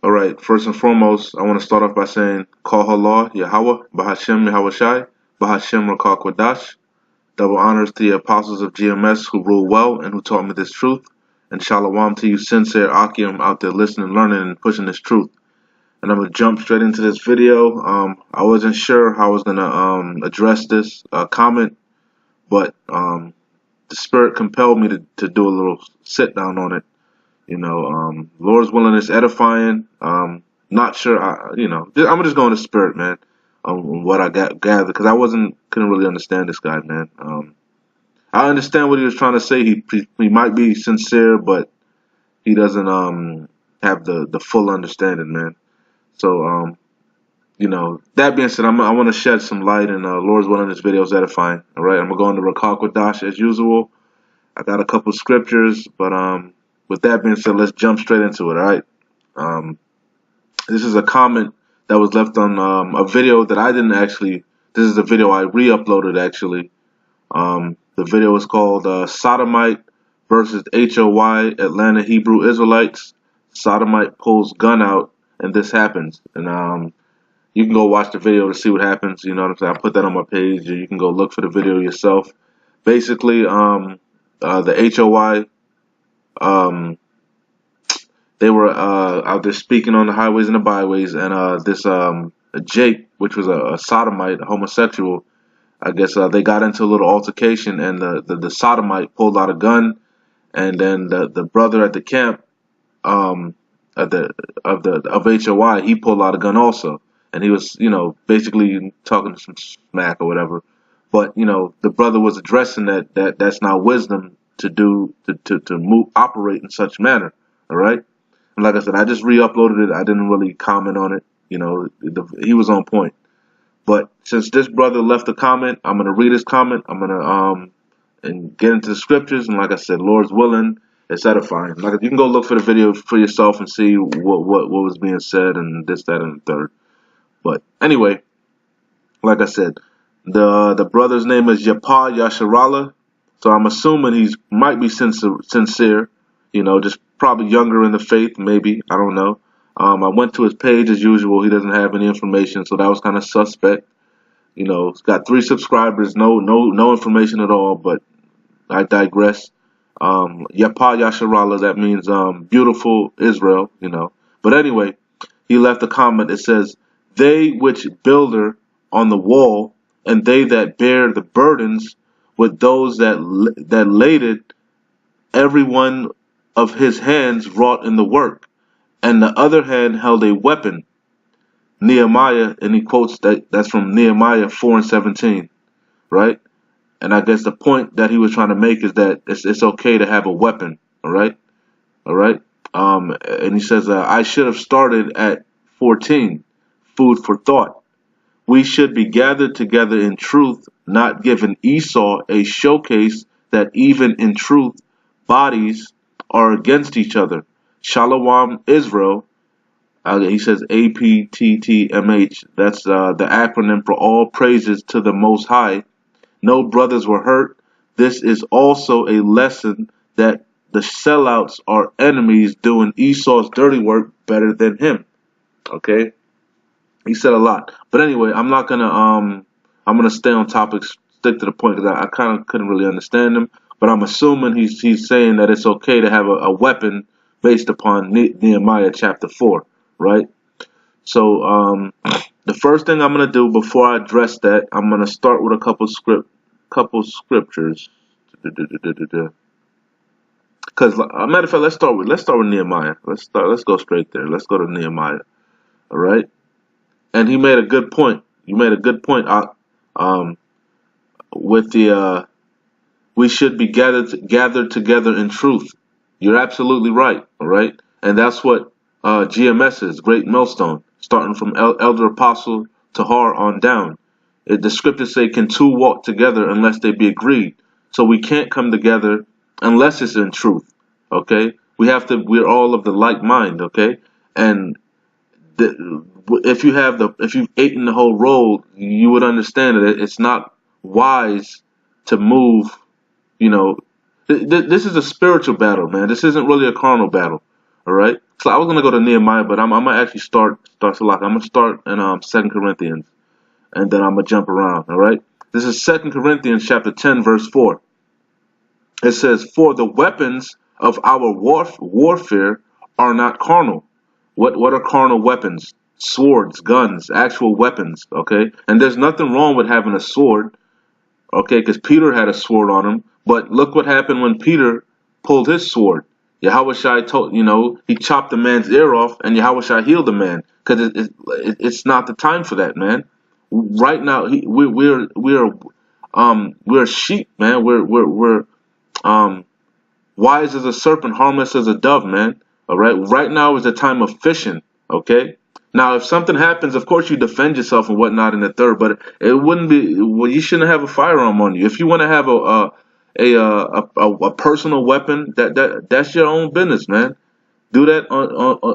All right, first and foremost, I want to start off by saying, Call Allah, Yahweh, Bahashem Yahawashi, Bahashem Rakal Kwadash. Double honors to the apostles of GMS who rule well and who taught me this truth. And shalom to you sincere Akim out there listening, learning, and pushing this truth. And I'm going to jump straight into this video. I wasn't sure how I was going to address this comment, but the Spirit compelled me to do a little sit down on it. Lord's willing is edifying. Not sure, I'm just going to Spirit, man, on what I gathered, because couldn't really understand this guy, man. I understand what he was trying to say. He might be sincere, but he doesn't have the full understanding, man. So that being said, I want to shed some light, and Lord's willing, this video is edifying. All right, I'm gonna go into Rakal Kwadash as usual. I got a couple scriptures, but with that being said, let's jump straight into it. All right. This is a comment that was left on a video that I didn't actually. This is a video I re-uploaded actually. The video is called Sodomite versus HOY Atlanta Hebrew Israelites. Sodomite pulls gun out and this happens. And you can go watch the video to see what happens. You know what I'm saying? I put that on my page. Or you can go look for the video yourself. Basically, the HOY, they were out there speaking on the highways and the byways. And this Jake, which was a sodomite, a homosexual, I guess they got into a little altercation, and the sodomite pulled out a gun, and then the brother at the camp of HOI, he pulled out a gun also, and he was basically talking some smack or whatever. But the brother was addressing that's not wisdom to move operate in such manner. All right, and like I said, I just re-uploaded it. I didn't really comment on it. He was on point. But since this brother left a comment, I'm gonna read his comment. I'm gonna and get into the scriptures. And like I said, Lord's willing, it's edifying. Like you can go look for the video for yourself and see what was being said and this, that, and the third. But anyway, like I said, the brother's name is Yapah Yasharala. So I'm assuming he might be sincere. Just probably younger in the faith, maybe. I don't know. I went to his page as usual. He doesn't have any information, so that was kind of suspect. He's got 3 subscribers, no information at all. But I digress. Yapah Yasharala, that means beautiful Israel. But anyway, he left a comment that says, "They which builder on the wall, and they that bear the burdens with those that laded, every one of his hands wrought in the work, and the other hand held a weapon." Nehemiah, and he quotes that's from Nehemiah 4:17, right? And I guess the point that he was trying to make is that it's okay to have a weapon, all right? And he says, I should have started at 14, food for thought. We should be gathered together in truth, not giving Esau a showcase that even in truth, bodies are against each other. Shalom Israel. He says APTTMH. That's the acronym for all praises to the Most High. No brothers were hurt. This is also a lesson that the sellouts are enemies doing Esau's dirty work better than him. Okay? He said a lot. But anyway, I'm gonna stay on topic, stick to the point, because I kind of couldn't really understand him. But I'm assuming he's saying that it's okay to have a weapon based upon Nehemiah chapter 4. Right? So the first thing I'm gonna do before I address that, I'm gonna start with a couple scriptures. Because matter of fact, let's start with Nehemiah. Let's go straight there. Let's go to Nehemiah. All right. And he made a good point. You made a good point. With the we should be gathered together in truth. You're absolutely right. All right. And that's what GMS is, Great Millstone, starting from Elder Apostle to Har on down. The scriptures say, can 2 walk together unless they be agreed? So we can't come together unless it's in truth. Okay? We're all of the like mind. Okay? And if you've eaten the whole roll, you would understand that it's not wise to move. This is a spiritual battle, man. This isn't really a carnal battle. All right? So I was gonna go to Nehemiah, but I'm gonna actually start to lock. I'm gonna start in 2 Corinthians, and then I'm gonna jump around. All right. This is 2 Corinthians chapter 10, verse 4. It says, "For the weapons of our warfare are not carnal." What are carnal weapons? Swords, guns, actual weapons. Okay, and there's nothing wrong with having a sword. Okay, because Peter had a sword on him. But look what happened when Peter pulled his sword. Yahushua told, he chopped the man's ear off, and Yahushua healed the man. Because it's not the time for that, man. Right now, we're sheep, man. We're um wise as a serpent, harmless as a dove, man. All right. Right now is the time of fishing. Okay. Now, if something happens, of course you defend yourself and whatnot in the third, but it wouldn't be. Well, you shouldn't have a firearm on you. If you want to have a personal weapon, that's your own business, man. Do that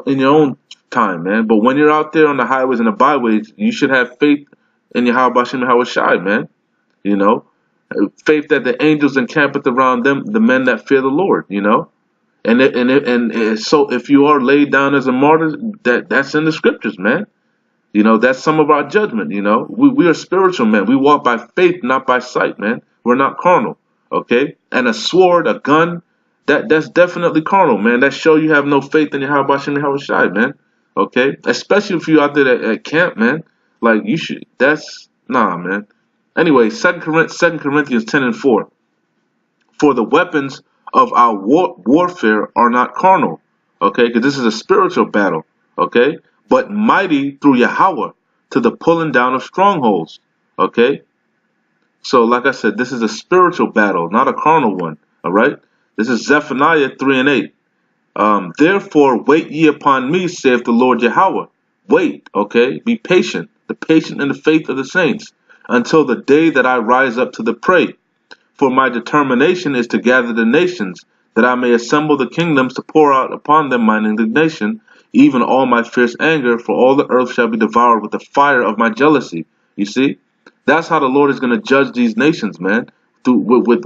in your own time, man. But when you're out there on the highways and the byways, you should have faith in your Bashim Hawashai, man. You know, faith that the angels encampeth around them, the men that fear the Lord. So if you are laid down as a martyr, that's in the scriptures, man. That's some of our judgment. We are spiritual men. We walk by faith, not by sight, man. We're not carnal, okay? And a sword, a gun, that's definitely carnal, man. That show you have no faith in your Habashim Yahushai, man. Okay, especially if you're out there at camp, man. Like you should. That's nah, man. Anyway, Second Corinthians 10 and 4. For the weapons of our warfare are not carnal, okay? Because this is a spiritual battle, okay? But mighty through Yahweh to the pulling down of strongholds, okay? So, like I said, this is a spiritual battle, not a carnal one, all right? This is Zephaniah 3 and 8. Therefore, wait ye upon me, saith the Lord Yahweh. Wait, okay? Be patient, the patient in the faith of the saints, until the day that I rise up to the prey. For my determination is to gather the nations, that I may assemble the kingdoms to pour out upon them mine indignation, even all my fierce anger, for all the earth shall be devoured with the fire of my jealousy. You see? That's how the Lord is going to judge these nations, man. Through with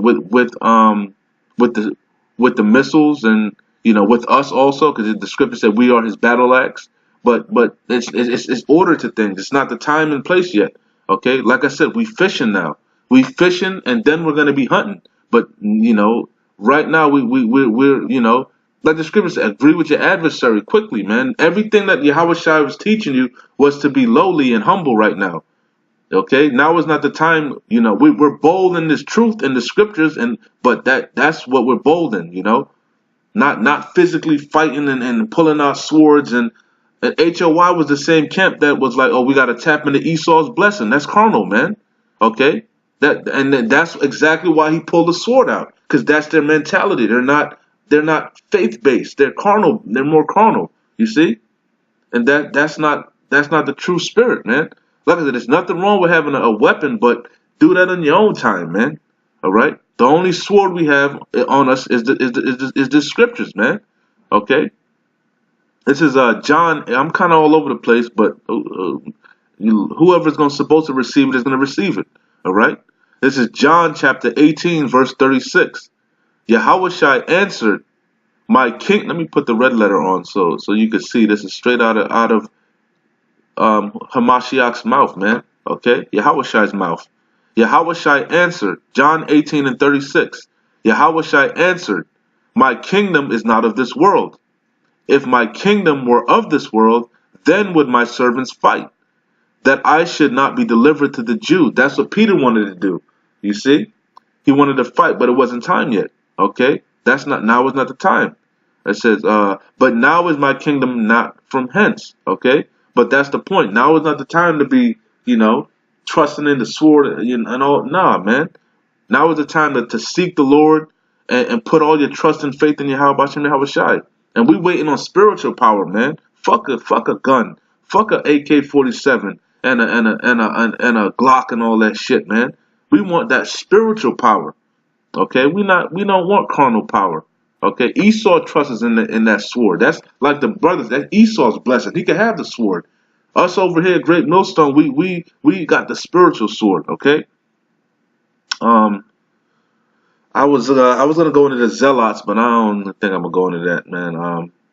the missiles and with us also, because the scripture said we are his battle axe. But it's order to things. It's not the time and place yet. Okay, like I said, we fishing now. We fishing, and then we're gonna be hunting. But right now we're like the scripture said, agree with your adversary quickly, man. Everything that Yahushua was teaching you was to be lowly and humble right now. Okay, now is not the time. We're bold in this truth in the scriptures, but that's what we're bold in. Not physically fighting and pulling out swords and HOY was the same camp that was like, oh, we got to tap into Esau's blessing. That's carnal, man. Okay, that's exactly why he pulled the sword out, because that's their mentality. They're not faith based. They're carnal. They're more carnal. You see, and that's not the true spirit, man. Like I said, there's nothing wrong with having a weapon, but do that in your own time, man. All right. The only sword we have on us is the scriptures, man. Okay. This is John. I'm kind of all over the place, but whoever's supposed to receive it is going to receive it. All right. This is John chapter 18, verse 36. Yahushua answered, "My king." Let me put the red letter on so you can see this is straight out of Hamashiach's mouth, man. Okay, Yahushua's mouth. Yahushua answered, John 18 and 36. Yahushua answered, "My kingdom is not of this world. If my kingdom were of this world, then would my servants fight, that I should not be delivered to the Jews." That's what Peter wanted to do. You see? He wanted to fight, but it wasn't time yet. Okay? Now is not the time. It says, but now is my kingdom not from hence. Okay? But that's the point. Now is not the time to be, trusting in the sword and all. Nah, man. Now is the time to seek the Lord and put all your trust and faith in Yahweh Shai. And we waiting on spiritual power, man. Fuck a gun. Fuck a AK-47 and a Glock and all that shit, man. We want that spiritual power. Okay? We don't want carnal power. Okay? Esau trusts in that sword. That's like the brothers. That's Esau's blessing. He can have the sword. Us over here, Great Millstone, we got the spiritual sword. Okay? I was gonna go into the zealots, but I don't think I'm gonna go into that, man.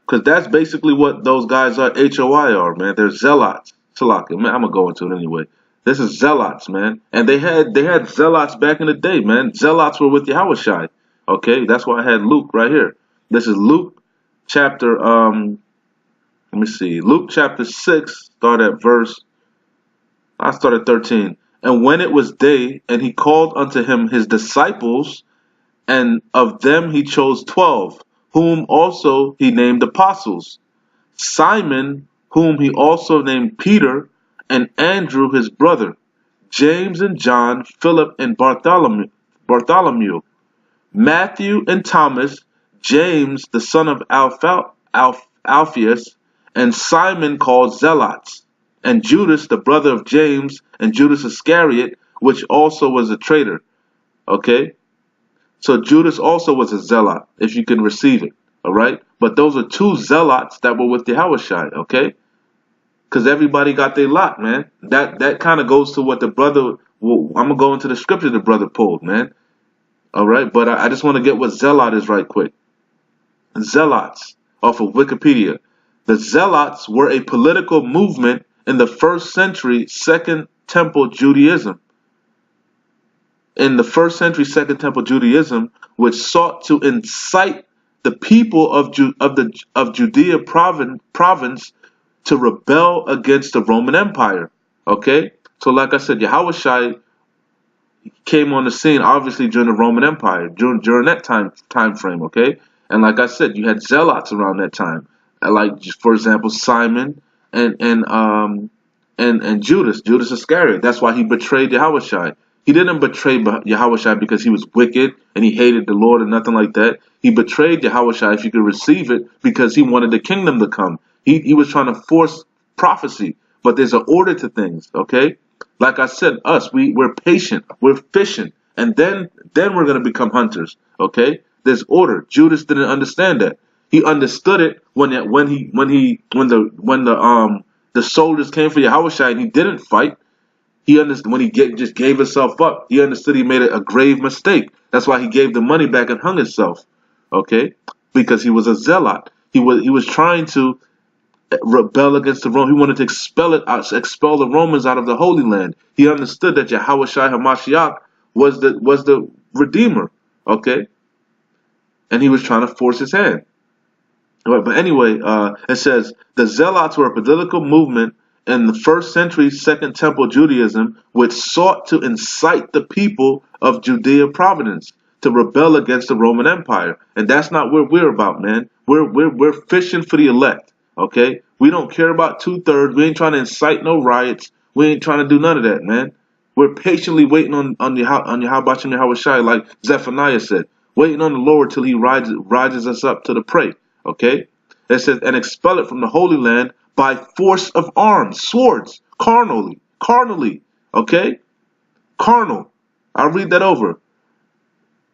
Because that's basically what those guys are. HOI are, man. They're zealots. Salaki, man. I'm gonna go into it anyway. This is zealots, man. And they had zealots back in the day, man. Zealots were with Yahushai. Okay, that's why I had Luke right here. This is Luke chapter let me see. Luke chapter 6, start at verse I started 13. And when it was day, and he called unto him his disciples, and of them he chose 12, whom also he named apostles: Simon, whom he also named Peter, and Andrew his brother, James and John, Philip and Bartholomew, Matthew and Thomas, James the son of Alphaeus, and Simon called Zealots, and Judas the brother of James, and Judas Iscariot, which also was a traitor. Okay? So Judas also was a zealot, if you can receive it. Alright? But those are two zealots that were with the Yahushai, okay? Because everybody got their lot, man. That kind of goes to what the brother, well, I'm going to go into the scripture the brother pulled, man. Alright? But I just want to get what zealot is right quick. Zealots, off of Wikipedia. The Zealots were a political movement in the 1st century Second Temple Judaism. In the 1st century Second Temple Judaism, which sought to incite the people of Judea province to rebel against the Roman Empire. Okay? So like I said, Yahushai came on the scene obviously during the Roman Empire, during that time frame, okay? And like I said, you had zealots around that time. Like, for example, Simon and Judas Iscariot. That's why he betrayed Yahushai. He didn't betray Yahushai because he was wicked and he hated the Lord or nothing like that. He betrayed Yahushai, if you could receive it, because he wanted the kingdom to come. He was trying to force prophecy, but there's an order to things, okay? Like I said, we're patient, we're fishing, and then we're gonna become hunters, okay? There's order. Judas didn't understand that. He understood it when the soldiers came for Yahushua and he didn't fight. He understood when he just gave himself up. He understood he made a grave mistake. That's why he gave the money back and hung himself. Okay, because he was a zealot. He was trying to rebel against the Rome. He wanted to expel the Romans out of the Holy Land. He understood that Yahushua Hamashiach was the Redeemer. Okay, and he was trying to force his hand. But anyway, it says the Zealots were a political movement in the 1st century Second Temple Judaism, which sought to incite the people of Judea province to rebel against the Roman Empire. And that's not what we're about, man. We're fishing for the elect. Okay, we don't care about 2/3. We ain't trying to incite no riots. We ain't trying to do none of that, man. We're patiently waiting on Yahushua Yahushai, like Zephaniah said, waiting on the Lord till he rises us up to the prey. Okay? It says, and expel it from the Holy Land by force of arms, swords, carnally. Okay? Carnal. I'll read that over.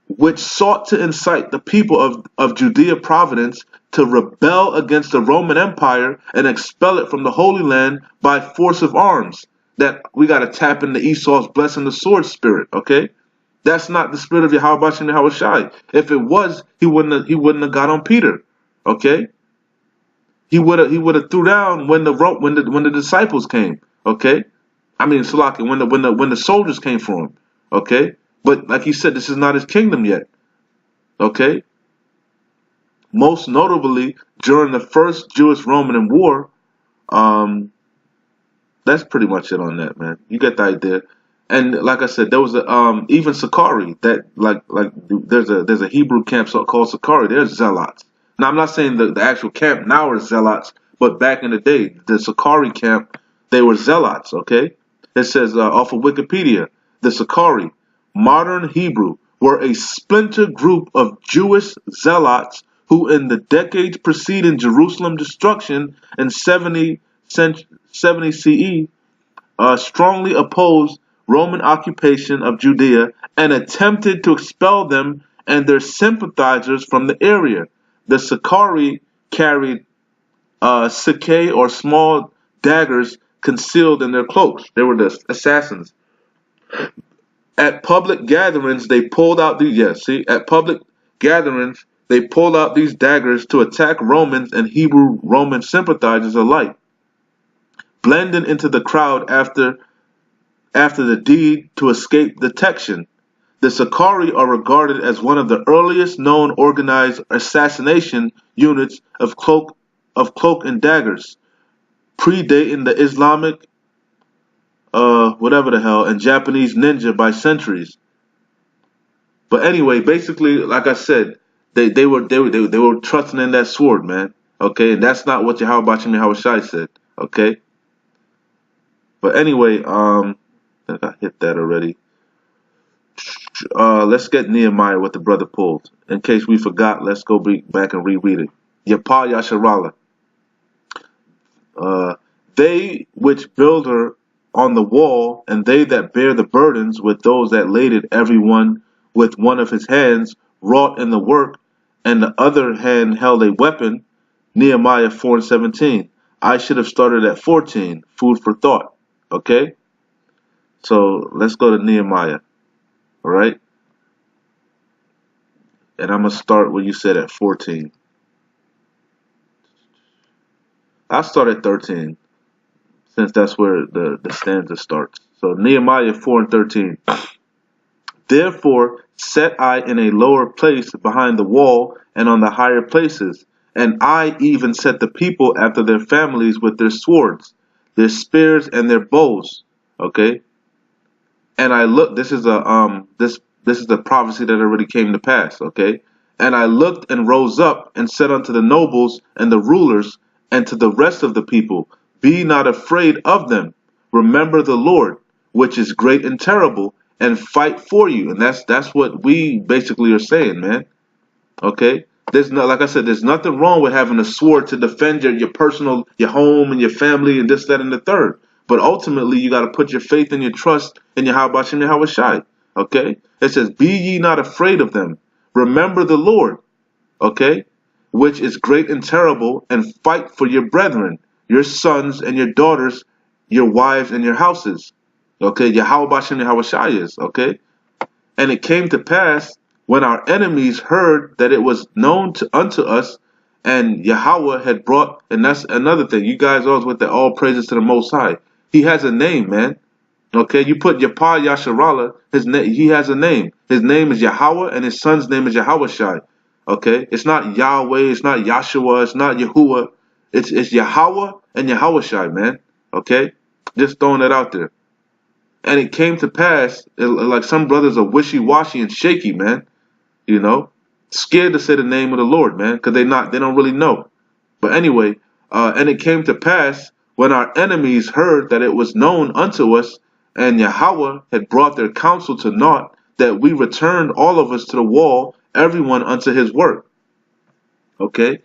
Which sought to incite the people of Judea province to rebel against the Roman Empire and expel it from the Holy Land by force of arms. That we got to tap into Esau's blessing the sword spirit, okay? That's not the spirit of Yahweh and Yahushai. If it was, he wouldn't have got on Peter. Okay, he would have threw down when the disciples came. Okay, I mean Salaki, when the soldiers came for him. Okay, but like he said, this is not his kingdom yet. Okay, most notably during the first Jewish-Roman war. That's pretty much it on that, man. You get the idea. And like I said, there was even Sakari that like there's a Hebrew camp called Sakari. There's zealots. Now, I'm not saying the actual camp now are zealots, but back in the day, the Sakari camp, they were zealots, okay? It says off of Wikipedia, the Sakari, modern Hebrew, were a splinter group of Jewish zealots who in the decades preceding Jerusalem destruction in 70 CE strongly opposed Roman occupation of Judea and attempted to expel them and their sympathizers from the area. The Sakari carried Sikke or small daggers concealed in their cloaks. They were the assassins. At public gatherings, they pulled out At public gatherings, They pulled out these daggers to attack Romans and Hebrew Roman sympathizers alike, blending into the crowd after the deed to escape detection. The Sicarii are regarded as one of the earliest known organized assassination units of cloak and daggers, predating the Islamic whatever the hell and Japanese ninja by centuries. But anyway, basically, like I said, they were trusting in that sword, man. Okay, and that's not what Yahweh Shai said. Okay, but anyway, I think I hit that already. Let's get Nehemiah what the brother pulled. In case we forgot, let's go back and reread it. Yapah Yasharala. They which build her on the wall, and they that bear the burdens with those that laid it, every one with one of his hands wrought in the work, and the other hand held a weapon. Nehemiah 4:17. I should have started at 14. Food for thought. Okay? So let's go to Nehemiah. Alright? And I'm going to start where you said at 14. I'll start at 13, since that's where the stanza starts. So Nehemiah 4:13. Therefore set I in a lower place behind the wall and on the higher places, and I even set the people after their families with their swords, their spears, and their bows. Okay? And I looked, this is the prophecy that already came to pass, okay? And I looked and rose up and said unto the nobles and the rulers and to the rest of the people, be not afraid of them. Remember the Lord, which is great and terrible, and fight for you. And that's what we basically are saying, man. Okay? There's no, like I said, there's nothing wrong with having a sword to defend your personal, your home and your family and this, that, and the third. But ultimately, you got to put your faith and your trust in Yahweh Shem Yahweh Shai. Okay? It says, be ye not afraid of them. Remember the Lord. Okay? Which is great and terrible, and fight for your brethren, your sons and your daughters, your wives and your houses. Okay? Yahweh Shem Yahweh Shai is. Okay? And it came to pass when our enemies heard that it was known unto us, and Yahweh had brought, and that's another thing. You guys always with the all praises to the Most High. He has a name, man. Okay, you put Yapah Yasharala, he has a name. His name is Yahweh, and his son's name is Yahweh Shai. Okay, it's not Yahweh, it's not Yahshua, it's not Yahuwah. It's Yahweh and Yahweh Shai, man. Okay, just throwing that out there. And it came to pass, like some brothers are wishy-washy and shaky, man. You know, scared to say the name of the Lord, man, because they don't really know. But anyway, and it came to pass when our enemies heard that it was known unto us, and Yahweh had brought their counsel to naught, that we returned all of us to the wall, everyone unto his work. Okay?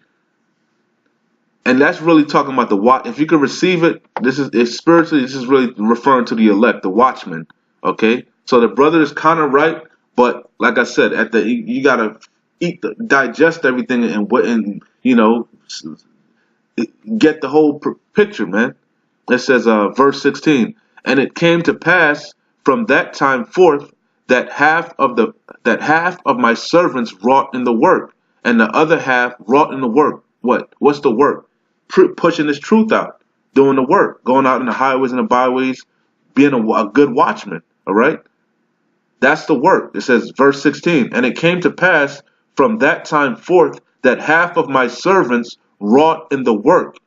And that's really talking about the watch. If you could receive it, it's spiritually, this is really referring to the elect, the watchmen. Okay? So the brother is kind of right, but like I said, you gotta digest everything and get the whole picture, man. It says, verse 16, and it came to pass from that time forth that half of my servants wrought in the work, and the other half wrought in the work. What's the work? Pushing this truth out, doing the work, going out in the highways and the byways, being a good watchman. All right. That's the work. It says, verse 16, and it came to pass from that time forth that half of my servants wrought in the work,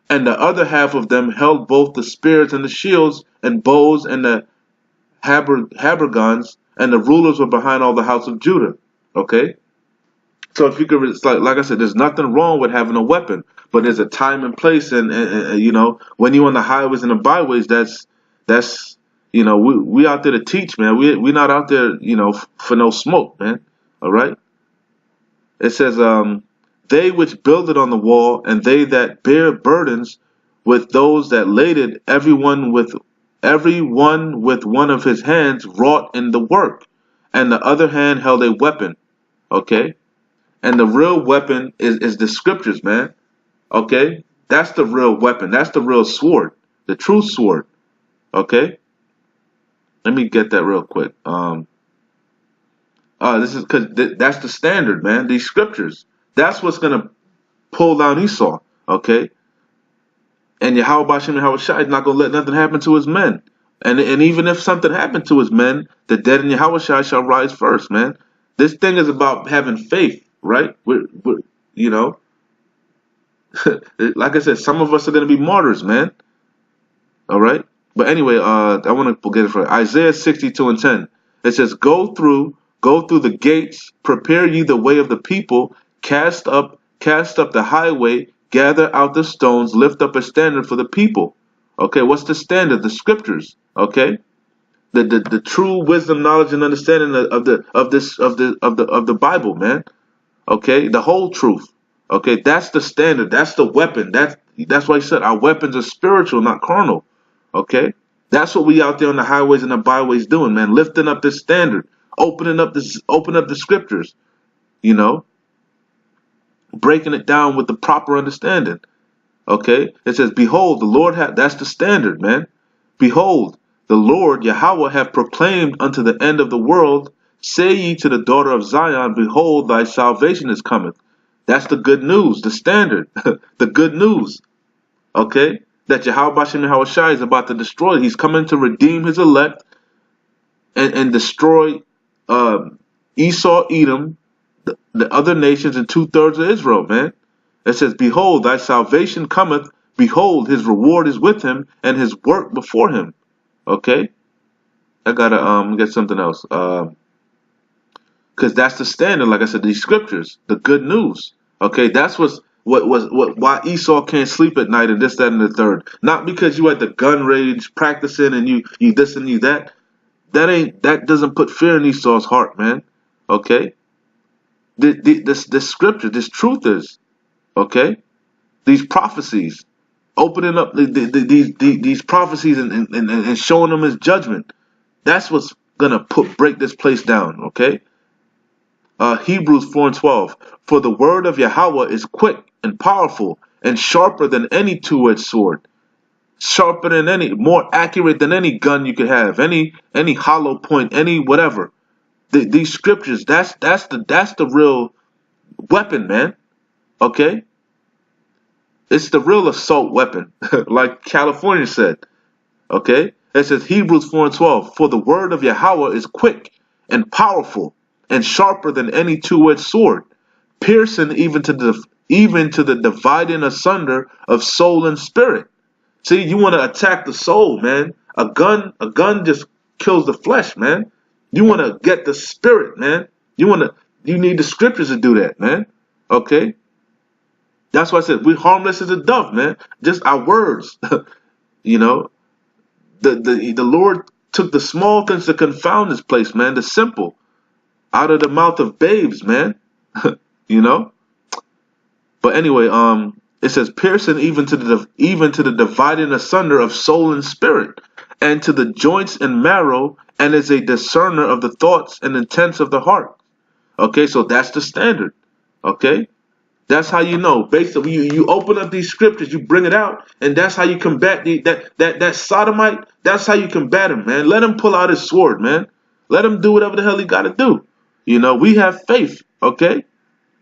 and the other half of them held both the spears and the shields and bows and the habergons, and the rulers were behind all the house of Judah. Okay? So if you could, like I said, there's nothing wrong with having a weapon, but there's a time and place, and when you're on the highways and the byways, that's we out there to teach, man. We not out there, for no smoke, man. All right. It says, they which build it on the wall, and they that bear burdens with those that laid it, everyone with one of his hands wrought in the work, and the other hand held a weapon. Okay. And the real weapon is the scriptures, man. Okay. That's the real weapon. That's the real sword, the true sword. Okay. Let me get that real quick. This is because that's the standard, man. These scriptures. That's what's gonna pull down Esau. Okay, and Yahweh Bashem Yahweh Shai is not gonna let nothing happen to his men. And even if something happened to his men, the dead in Yahweh Shai shall rise first, man. This thing is about having faith, right? You know, like I said, some of us are going to be martyrs, man. All right. But anyway, I want to get it for Isaiah 62:10. It says, go through the gates, prepare ye the way of the people, cast up the highway, gather out the stones, lift up a standard for the people. Okay, what's the standard? The scriptures. Okay, the true wisdom, knowledge, and understanding of the Bible, man. Okay, the whole truth. Okay, that's the standard. That's the weapon. That's why he said our weapons are spiritual, not carnal. Okay, that's what we out there on the highways and the byways doing, man. Lifting up this standard, opening up the scriptures. You know, breaking it down with the proper understanding. Okay, it says, "Behold, the Lord that's the standard, man. Behold, the Lord Yahweh hath proclaimed unto the end of the world. Say ye to the daughter of Zion, Behold, thy salvation is coming." That's the good news, the standard, the good news. Okay, that Yahweh Bashem Yahweh Shai is about to destroy. He's coming to redeem his elect and destroy Esau, Edom, the other nations, and 2/3 of Israel, man. It says, "Behold, thy salvation cometh. Behold, his reward is with him, and his work before him." Okay, I gotta get something else. Because that's the standard. Like I said, these scriptures, the good news. Okay, that's why Esau can't sleep at night and this, that, and the third. Not because you had the gun range practicing and you this and you that. That doesn't put fear in Esau's heart, man. Okay, this scripture, this truth is okay. These prophecies, opening up these prophecies and showing them his judgment. That's what's gonna break this place down. Okay. Hebrews 4:12. For the word of Yahweh is quick and powerful and sharper than any two-edged sword, sharper than any, more accurate than any gun you could have, any hollow point, any whatever. These scriptures, that's the real weapon, man. Okay, it's the real assault weapon, like California said. Okay, it says Hebrews 4:12. For the word of Yahweh is quick and powerful and sharper than any two-edged sword, piercing even to the dividing asunder of soul and spirit. See, you want to attack the soul, man. A gun just kills the flesh, man. You want to get the spirit, man. You need the scriptures to do that, man. Okay? That's why I said we're harmless as a dove, man. Just our words. You know, the Lord took the small things to confound this place, man. The simple. Out of the mouth of babes, man. You know. But anyway, it says piercing even to the dividing asunder of soul and spirit, and to the joints and marrow, and is a discerner of the thoughts and intents of the heart. Okay, so that's the standard. Okay, that's how you know. Basically, you open up these scriptures, you bring it out, and that's how you combat that sodomite. That's how you combat him, man. Let him pull out his sword, man. Let him do whatever the hell he got to do. You know, we have faith, okay?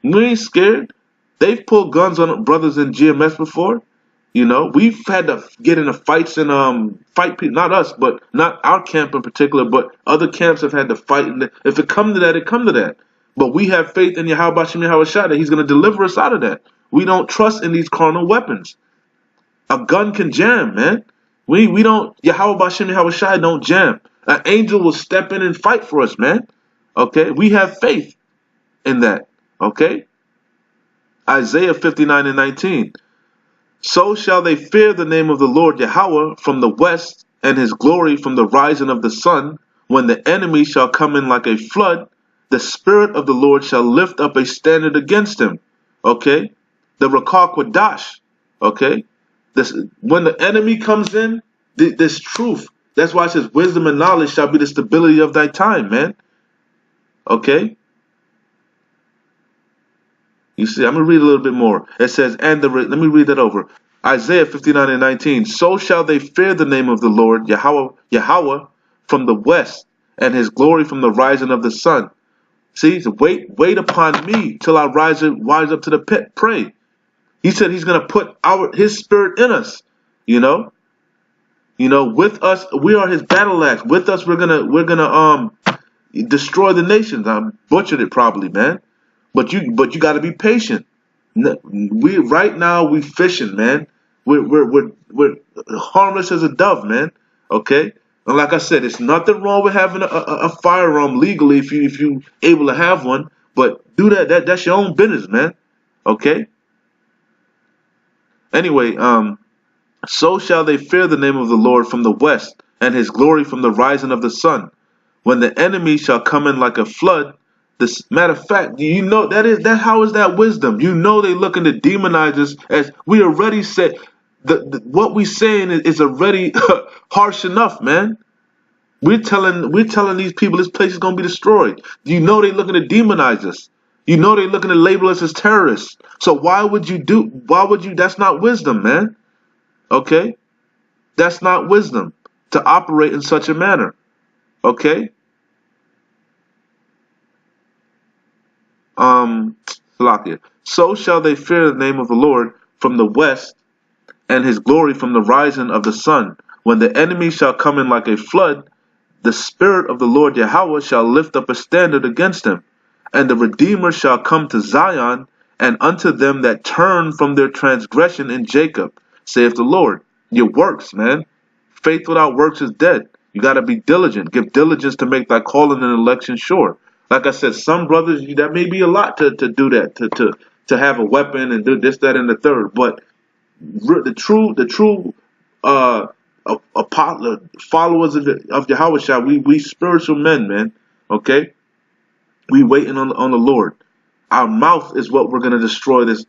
We ain't scared. They've pulled guns on brothers in GMS before. You know, we've had to get into fights and fight people. Not us, but not our camp in particular, but other camps have had to fight. And if it come to that, it come to that. But we have faith in Yahweh Bashem Yahweh Shai that he's going to deliver us out of that. We don't trust in these carnal weapons. A gun can jam, man. We don't, Yahweh Bashem Yahweh Shai don't jam. An angel will step in and fight for us, man. Okay, we have faith in that. Okay, Isaiah 59:19. So shall they fear the name of the Lord Yahweh from the west, and his glory from the rising of the sun. When the enemy shall come in like a flood, the Spirit of the Lord shall lift up a standard against him. Okay, the Rakah Quadash. Okay, when the enemy comes in, this truth. That's why it says wisdom and knowledge shall be the stability of thy time, man. Okay. You see, I'm going to read a little bit more. It says, let me read that over. Isaiah 59:19. So shall they fear the name of the Lord, Yahweh from the west, and his glory from the rising of the sun. See, so wait upon me till I rise up to the pit. Pray. He said he's gonna put his spirit in us. You know, with us, we are his battle axe. With us, we're gonna destroy the nations. I butchered it probably, man. But you got to be patient. We right now we fishing, man. We're harmless as a dove, man. Okay. And like I said, it's nothing wrong with having a firearm legally if you able to have one. But do that's your own business, man. Okay. Anyway, so shall they fear the name of the Lord from the west, and his glory from the rising of the sun. When the enemy shall come in like a flood, this matter of fact, you know how is that wisdom? You know they looking to demonize us as we already said. What we saying is already harsh enough, man. We're telling these people this place is gonna be destroyed. You know they looking to demonize us. You know they looking to label us as terrorists. So that's not wisdom, man. Okay? That's not wisdom to operate in such a manner. Okay? Salakia. So shall they fear the name of the Lord from the west, and his glory from the rising of the sun. When the enemy shall come in like a flood, the spirit of the Lord Yahweh shall lift up a standard against him. And the Redeemer shall come to Zion, and unto them that turn from their transgression in Jacob, saith the Lord. Your works, man. Faith without works is dead. You got to be diligent. Give diligence to make thy calling and election sure. Like I said, some brothers, that may be a lot to do that, to have a weapon and do this, that, and the third. But the true followers of Yahweh, we spiritual men, man. Okay, we waiting on the Lord. Our mouth is what we're gonna destroy this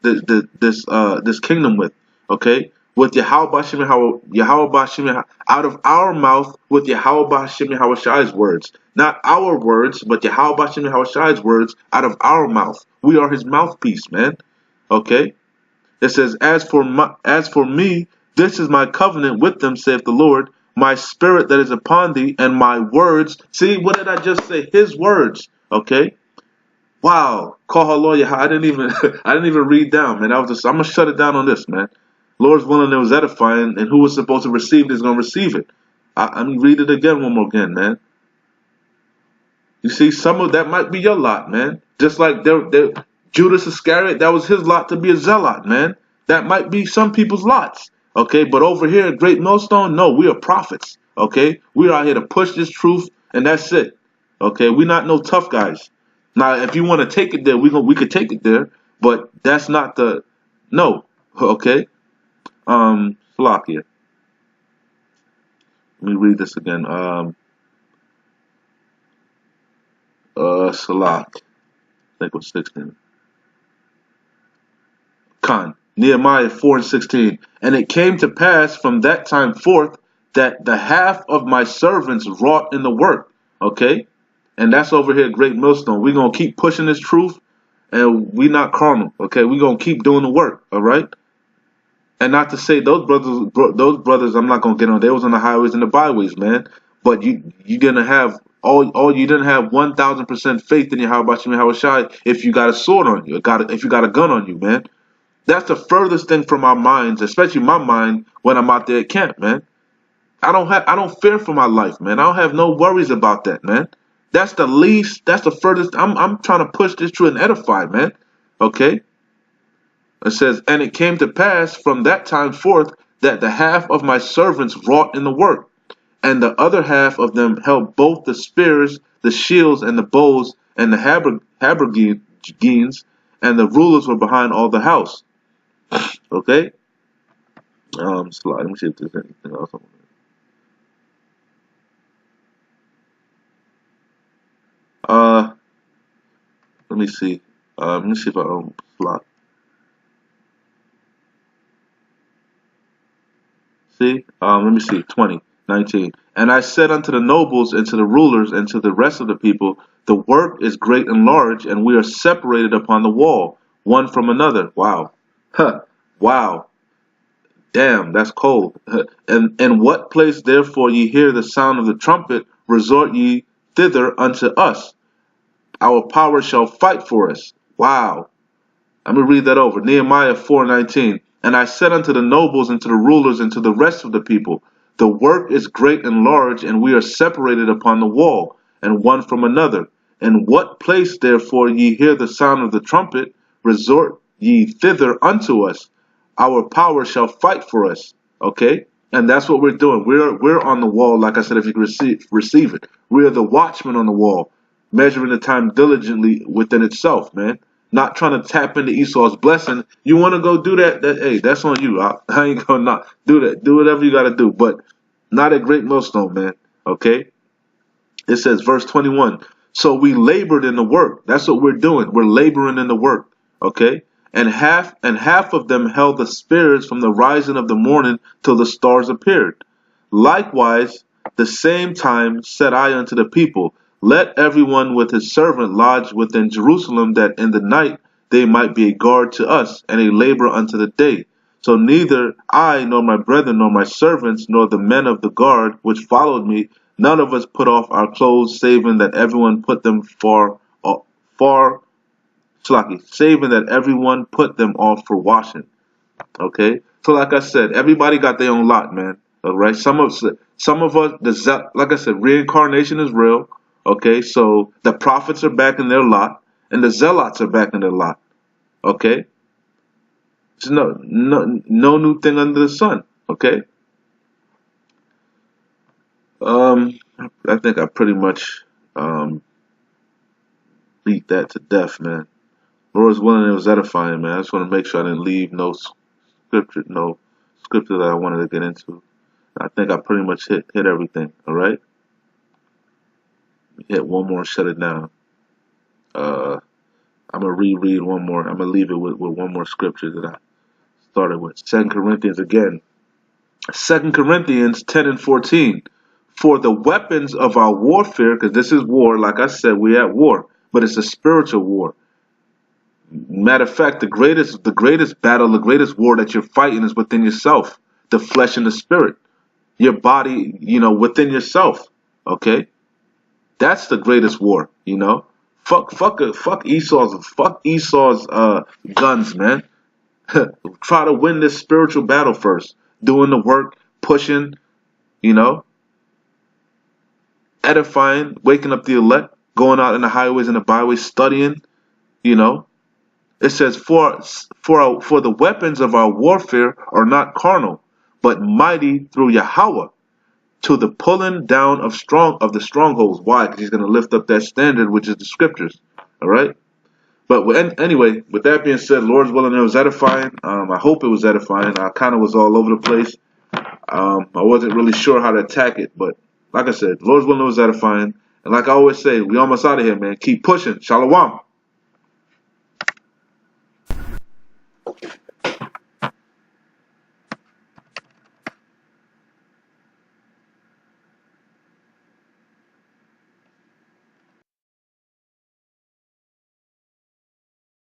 kingdom with. Okay, with Yahweh Bashim out of our mouth with Yahweh Bashim Yahushai's words, not our words, but Yahweh Bashim Yahushai's words out of our mouth. We are his mouthpiece, man. Okay. It says, as for me, this is my covenant with them, saith the Lord, my spirit that is upon thee, and my words. See, what did I just say? His words. Okay. Wow. Call her lawyer. I didn't even I didn't even read down, man. I'm gonna shut it down on this, man. Lord's willing, it was edifying, and who was supposed to receive it is gonna receive it. I'm gonna read it again one more again, man. You see, some of that might be your lot, man. Just like Judas Iscariot, that was his lot to be a zealot, man. That might be some people's lots. Okay, but over here at Great Millstone, no, we are prophets. Okay, we are out here to push this truth, and that's it. Okay, we're not no tough guys. Now, if you want to take it there, we could take it there, but that's not the no. Okay, Salakia. Let me read this again. Salak. I think it was 16. Khan. Nehemiah 4:16. And it came to pass from that time forth that the half of my servants wrought in the work. Okay? And that's over here at Great Millstone. We're going to keep pushing this truth, and we not carnal. Okay? We're going to keep doing the work. All right? And not to say those brothers, I'm not going to get on. They was on the highways and the byways, man. But you're going to have all you didn't have 1,000% faith in your Yahweh if you got a sword on you, if you got a gun on you, man. That's the furthest thing from our minds, especially my mind when I'm out there at camp, man. I don't fear for my life, man. I don't have no worries about that, man. That's the least. That's the furthest. I'm trying to push this truth and edify, man. Okay. It says, and it came to pass from that time forth that the half of my servants wrought in the work, and the other half of them held both the spears, the shields, and the bows, and the habergeons, and the rulers were behind all the house. Okay. Slide. Let me see if there's anything else. Let me see. Let me see if I slot. See. Let me see. 20:19. And I said unto the nobles and to the rulers and to the rest of the people, the work is great and large, and we are separated upon the wall, one from another. Wow. Huh. Wow. Damn, that's cold. And in what place therefore ye hear the sound of the trumpet, resort ye thither unto us. Our power shall fight for us. Wow. Let me read that over. Nehemiah 4:19. And I said unto the nobles and to the rulers and to the rest of the people, the work is great and large, and we are separated upon the wall, and one from another. In what place therefore ye hear the sound of the trumpet, resort ye thither unto us. Our power shall fight for us. Okay? And that's what we're doing. We're on the wall, like I said, if you can receive it. We are the watchmen on the wall, measuring the time diligently within itself, man. Not trying to tap into Esau's blessing. You want to go do that? Hey, that's on you. I ain't gonna not do that. Do whatever you gotta do, but not a great millstone, man. Okay? It says, verse 21. So we labored in the work. That's what we're doing. We're laboring in the work. Okay? And half of them held the spears from the rising of the morning till the stars appeared. Likewise, the same time said I unto the people, let everyone with his servant lodge within Jerusalem, that in the night they might be a guard to us, and a labor unto the day. So neither I, nor my brethren, nor my servants, nor the men of the guard which followed me, none of us put off our clothes, saving that everyone put them saving that everyone put them off for washing. Okay, so like I said, everybody got their own lot, man. All right, some of us, like I said, reincarnation is real. Okay, so the prophets are back in their lot, and the zealots are back in their lot. Okay, it's no new thing under the sun. Okay, I think I pretty much beat that to death, man. Lord's willing, it was edifying, man. I just want to make sure I didn't leave no scripture that I wanted to get into. I think I pretty much hit everything. All right, hit one more, shut it down. I'm gonna reread one more. I'm gonna leave it with one more scripture that I started with. 2 Corinthians again. 2 Corinthians 10:14. For the weapons of our warfare, because this is war, like I said, we're at war, but it's a spiritual war. Matter of fact, the greatest battle, the greatest war that you're fighting is within yourself, the flesh and the spirit, your body, within yourself. Okay, that's the greatest war. Fuck Esau's guns, man. Try to win this spiritual battle first. Doing the work, pushing, you know, edifying, waking up the elect, going out in the highways and the byways, studying, you know. It says, for the weapons of our warfare are not carnal, but mighty through Yahweh to the pulling down of the strongholds. Why? Because he's going to lift up that standard, which is the scriptures. All right. But anyway, with that being said, Lord's willing, it was edifying. I hope it was edifying. I kind of was all over the place. I wasn't really sure how to attack it, but like I said, Lord's willing, it was edifying. And like I always say, we almost out of here, man. Keep pushing. Shalom.